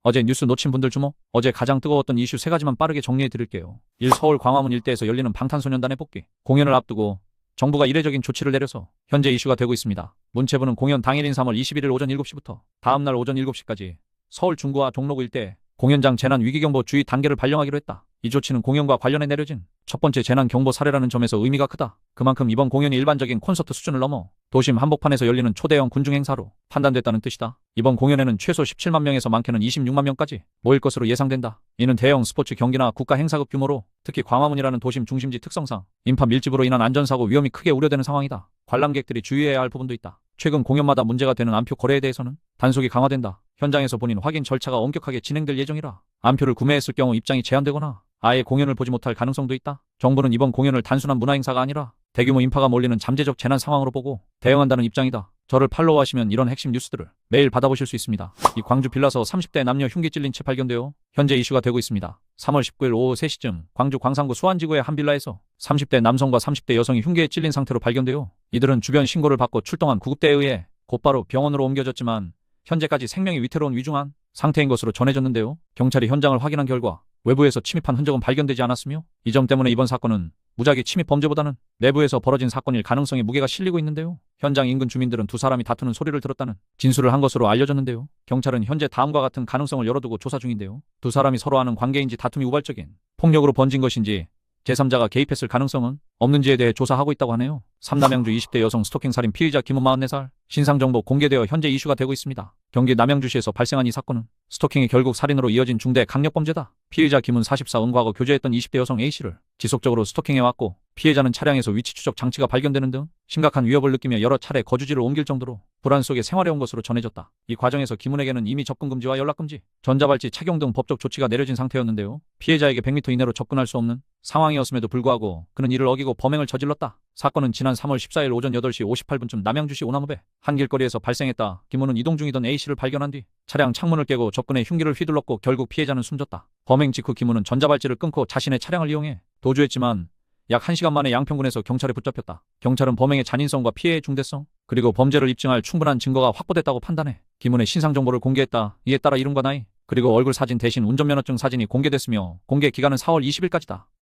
어제 뉴스 놓친 분들 주목. 어제 가장 뜨거웠던 이슈 세 가지만 빠르게 정리해 드릴게요. 1. 서울 광화문 일대에서 열리는 방탄소년단의 복귀. 공연을 앞두고 정부가 이례적인 조치를 내려서 현재 이슈가 되고 있습니다. 문체부는 공연 당일인 3월 21일 오전 7시부터 다음날 오전 7시까지 서울 중구와 종로구 일대 공연장 재난위기경보 주의 단계를 발령하기로 했다. 이 조치는 공연과 관련해 내려진 첫 번째 재난경보 사례라는 점에서 의미가 크다. 그만큼 이번 공연이 일반적인 콘서트 수준을 넘어 도심 한복판에서 열리는 초대형 군중 행사로 판단됐다는 뜻이다. 이번 공연에는 최소 17만 명에서 많게는 26만 명까지 모일 것으로 예상된다. 이는 대형 스포츠 경기나 국가 행사급 규모로 특히 광화문이라는 도심 중심지 특성상 인파 밀집으로 인한 안전사고 위험이 크게 우려되는 상황이다. 관람객들이 주의해야 할 부분도 있다. 최근 공연마다 문제가 되는 안표 거래에 대해서는 단속이 강화된다. 현장에서 본인 확인 절차가 엄격하게 진행될 예정이라 안표를 구매했을 경우 입장이 제한되거나 아예 공연을 보지 못할 가능성도 있다. 정부는 이번 공연을 단순한 문화행사가 아니라 대규모 인파가 몰리는 잠재적 재난 상황으로 보고 대응한다는 입장이다. 저를 팔로우하시면 이런 핵심 뉴스들을 매일 받아보실 수 있습니다. 이 광주 빌라서 30대 남녀 흉기 찔린 채 발견되어 현재 이슈가 되고 있습니다. 3월 19일 오후 3시쯤 광주 광산구 수안지구의 한 빌라에서 30대 남성과 30대 여성이 흉기에 찔린 상태로 발견되어 이들은 주변 신고를 받고 출동한 구급대에 의해 곧바로 병원으로 옮겨졌지만 현재까지 생명이 위태로운 위중한 상태인 것으로 전해졌는데요. 경찰이 현장을 확인한 결과 외부에서 침입한 흔적은 발견되지 않았으며 이 점 때문에 이번 사건은 무작위 침입 범죄보다는 내부에서 벌어진 사건일 가능성에 무게가 실리고 있는데요. 현장 인근 주민들은 두 사람이 다투는 소리를 들었다는 진술을 한 것으로 알려졌는데요. 경찰은 현재 다음과 같은 가능성을 열어두고 조사 중인데요. 두 사람이 서로 아는 관계인지 다툼이 우발적인 폭력으로 번진 것인지 제3자가 개입했을 가능성은 없는지에 대해 조사하고 있다고 하네요. 삼남양주 20대 여성 스토킹 살인 피의자 김은 44살 신상정보 공개되어 현재 이슈가 되고 있습니다. 경기 남양주시에서 발생한 이 사건은 스토킹이 결국 살인으로 이어진 중대 강력범죄다. 피의자 김은 44은 과거 교제했던 20대 여성 A씨를 지속적으로 스토킹해왔고 피해자는 차량에서 위치 추적 장치가 발견되는 등 심각한 위협을 느끼며 여러 차례 거주지를 옮길 정도로 불안 속에 생활해온 것으로 전해졌다. 이 과정에서 김은에게는 이미 접근금지와 연락금지, 전자발찌 착용 등 법적 조치가 내려진 상태였는데요. 피해자에게 100m 이내로 접근할 수 없는 상황이었음에도 불구하고 그는 이를 어기고 범행을 저질렀다. 사건은 지난 3월 14일 오전 8시 58분쯤 남양주시 오나무배 한 길거리에서 발생했다. 김은은 이동 중이던 A씨를 발견한 뒤 차량 창문을 깨고 접근해 흉기를 휘둘렀고 결국 피해자는 숨졌다. 범행 직후 김은은 전자발찌를 끊고 자신의 차량을 이용해 도주했지만 약 1시간 만에 양평군에서 경찰에 붙잡혔다. 경찰은 범행의 잔인성과 피해의 중대성 그리고 범죄를 입증할 충분한 증거가 확보됐다고 판단해 김은의 신상정보를 공개했다. 이에 따라 이름과 나이 그리고 얼굴 사진 대신 운전면허증 사진이 공개됐으며 공개 기간은 4월 20일까지다.